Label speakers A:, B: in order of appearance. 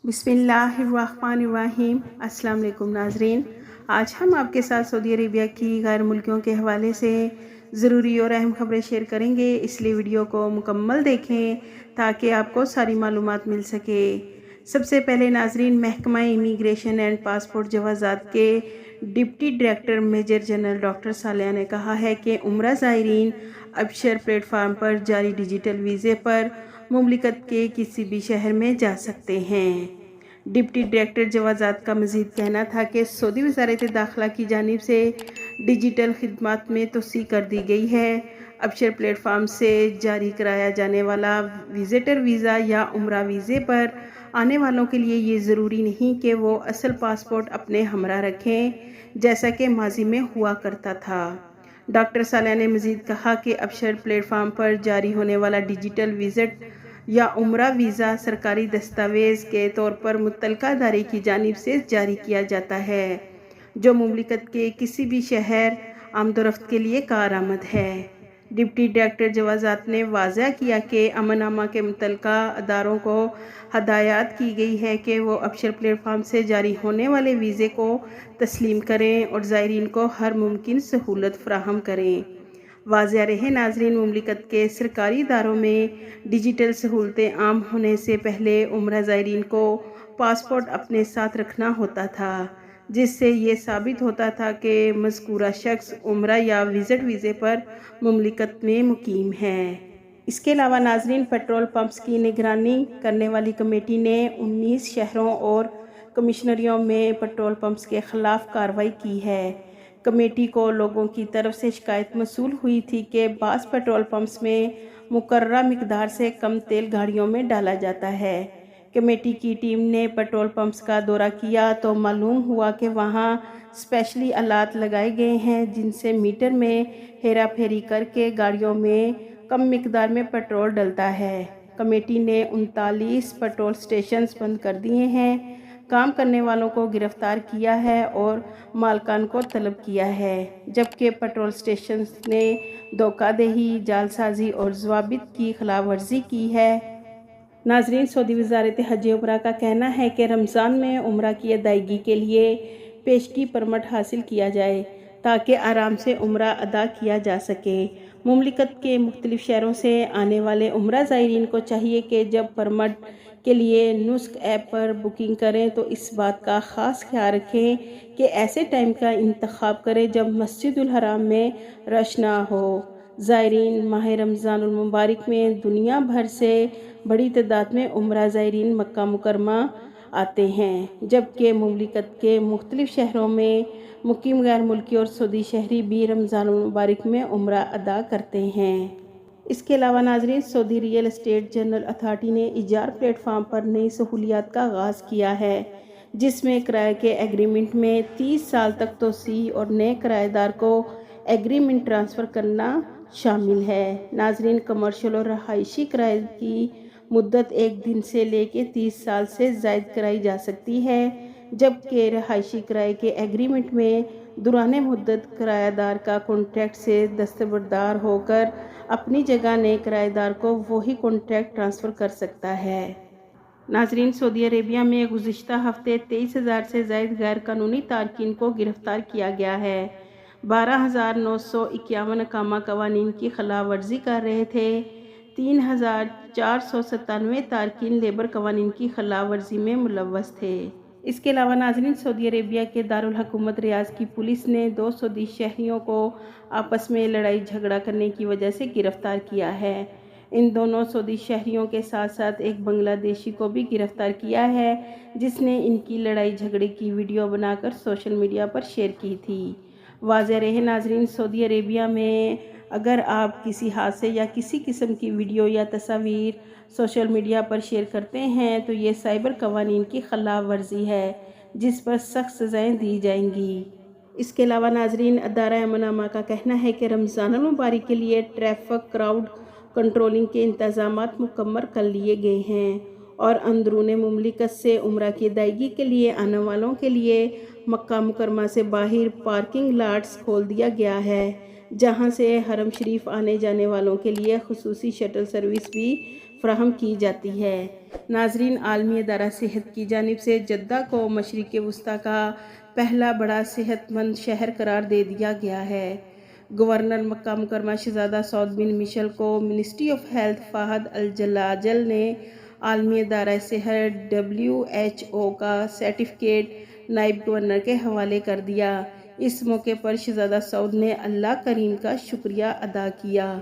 A: बिस्मिल्लाहिर्रहमानिर्रहीम। अस्सलाम वालेकुम नाजरीन, आज हम आपके साथ सऊदी अरेबिया की गैर मुल्कियों के हवाले से ज़रूरी और अहम खबरें शेयर करेंगे, इसलिए वीडियो को मुकम्मल देखें ताकि आपको सारी मालूमात मिल सके। सबसे पहले नाजरीन, महकमा इमिग्रेशन एंड पासपोर्ट जवाज़ात के deputy director major general doctor Saleha ने कहा है कि उम्रा ज़ायरीन अबशर प्लेटफार्म पर जारी डिजिटल वीज़े पर मुमलिकत के किसी भी शहर में जा सकते हैं। डिप्टी डायरेक्टर जवाज़ात का मज़ीद कहना था कि सऊदी वज़ारत दाखिला की जानिब से डिजिटल खिदमात में तोसी कर दी गई है। अबशर प्लेटफार्म से जारी कराया जाने वाला विजिटर वीज़ा या उम्रा वीज़े पर आने वालों के लिए ये ज़रूरी नहीं कि वो असल पासपोर्ट अपने हमरा रखें, जैसा कि माजी में हुआ करता था। डॉक्टर सालेहा ने मज़ीद कहा कि अबशर प्लेटफार्म पर जारी होने वाला डिजिटल विज़िट या उम्रा वीज़ा सरकारी दस्तावेज़ के तौर पर मुतल्लिका इदारे की जानिब से जारी किया जाता है, जो मुमलिकत के किसी भी शहर आमदोरफ्त के लिए कारआमद है। डिप्टी डायरेक्टर जवाज़ात ने वाज़ह किया कि अमननामा के मुतल्लिका अदारों को हदायत की गई है कि वो अबशर प्लेटफार्म से जारी होने वाले वीज़े को तस्लीम करें और ज़ायरीन को हर मुमकिन सहूलत फराहम करें। वाज़ह रहे नाजरीन, मुमलिकत के सरकारी इदारों में डिजिटल सहूलतें आम होने से पहले उम्रा ज़ायरीन को पासपोर्ट अपने साथ रखना होता था, जिससे ये साबित होता था कि मज़कूरा शख्स उम्रा या विज़िट वीज़े पर मुमलिकत में मुकीम है। इसके अलावा नाजरीन, पेट्रोल पंप्स की निगरानी करने वाली कमेटी ने 19 शहरों और कमिश्नरियों में पेट्रोल पंप्स के ख़िलाफ़ कार्रवाई की है। कमेटी को लोगों की तरफ से शिकायत मसूल हुई थी कि बाज़ पेट्रोल पंप्स में मुकर्ररा मिकदार से कम तेल गाड़ियों में डाला जाता है। कमेटी की टीम ने पेट्रोल पंप्स का दौरा किया तो मालूम हुआ कि वहां स्पेशली आलात लगाए गए हैं, जिनसे मीटर में हेरा फेरी करके गाड़ियों में कम मिकदार में पेट्रोल डलता है। कमेटी ने 39 पेट्रोल स्टेशन बंद कर दिए हैं, काम करने वालों को गिरफ्तार किया है और मालकान को तलब किया है, जबकि पेट्रोल स्टेशन ने धोखाधड़ी, जालसाजी और ज़वाबित की खिलाफ वर्जी की है। नाजरीन, सऊदी वज़ारत हज उम्रा का कहना है कि रमज़ान में उम्रा की अदायगी के लिए पेशगी परमट हासिल किया जाए ताकि आराम से उम्रा अदा किया जा सके। मुमलिकत के मुख्तलिफ शहरों से आने वाले उम्रा ज़ायरीन को चाहिए कि जब परमट के लिए नुस्ख ऐप पर बुकिंग करें तो इस बात का ख़ास ख्याल रखें कि ऐसे टाइम का इंतखाब करें जब मस्जिदुल हराम में रश ना हो। ज़ायरीन माह रमज़ानुल मुबारक में दुनिया भर से बड़ी तादाद में उम्रा ज़ायरीन मक्का मुकरमा आते हैं, जबकि मुमलिकत के मुख्तलिफ शहरों में मुकीम गैर मुल्की और सऊदी शहरी भी रमज़ानुल मुबारक में उम्रा अदा करते हैं। इसके अलावा नाजरीन, Saudi real estate general authority ने इजार प्लेटफार्म पर नई सहूलियात का आगाज़ किया है, जिसमें किराए के एग्रीमेंट में 30 साल तक तोसी और नए किराएदार को एग्रीमेंट ट्रांसफ़र करना शामिल है। नाजरीन, कमर्शियल और रहायशी किराए की मुद्दत 1 दिन से लेकर 30 साल से ज़ायद कराई जा सकती है, जबकि रहायशी किराए के एग्रीमेंट में दुराने मुद्दत किराएदार का कॉन्ट्रैक्ट से दस्तबरदार होकर अपनी जगह नए किराएदार को वही कॉन्ट्रैक्ट ट्रांसफ़र कर सकता है। नाजरीन, सऊदी अरेबिया में गुज़िश्ता हफ्ते 23,000 से ज़ायद गैर कानूनी तारकीन को गिरफ़्तार किया गया है। 12,951 अकामा कवानीन की खिलाफ वर्जी कर रहे थे। 3,497 तारकीन लेबर कवानीन की खिलाफ वर्जी में मुलव्वस थे। इसके अलावा नाजरीन, सऊदी अरेबिया के दारुल हुकूमत रियाद की पुलिस ने 2 सऊदी शहरियों को आपस में लड़ाई झगड़ा करने की वजह से गिरफ्तार किया है। इन दोनों सऊदी शहरियों के साथ साथ एक बांग्लादेशी को भी गिरफ्तार किया है, जिसने इनकी लड़ाई झगड़े की वीडियो बनाकर सोशल मीडिया पर शेयर की थी। वाज़ह रहे नाजरीन, सऊदी अरेबिया में अगर आप किसी हादसे या किसी किस्म की वीडियो या तस्वीर सोशल मीडिया पर शेयर करते हैं तो ये साइबर कवानीन की खिलाफ वर्जी है, जिस पर सख्त सज़ाएं दी जाएंगी। इसके अलावा नाजरीन, अदारा अमननामा का कहना है कि रमज़ानुल मुबारक के लिए ट्रैफिक क्राउड कंट्रोलिंग के इंतज़ामात मुकम्मल कर लिए गए हैं और अंदरूने मुमलिकत से उम्रा की अदायगी के लिए आने वालों के लिए मक्का मुकरमा से बाहर पार्किंग लॉट्स खोल दिया गया है, जहां से हरम शरीफ आने जाने वालों के लिए खुसूसी शटल सर्विस भी فراہم کی جاتی ہے۔ ناظرین، عالمی ادارہ صحت کی جانب سے جدہ کو مشرق وسطیٰ کا پہلا بڑا صحت مند شہر قرار دے دیا گیا ہے۔ گورنر مکہ مکرمہ شہزادہ سعود بن مشعل کو منسٹری آف ہیلتھ فہد الجلاجل نے عالمی ادارہ صحت WHO کا سرٹیفکیٹ نائب گورنر کے حوالے کر دیا۔ اس موقع پر شہزادہ سعود نے اللہ کریم کا شکریہ ادا کیا۔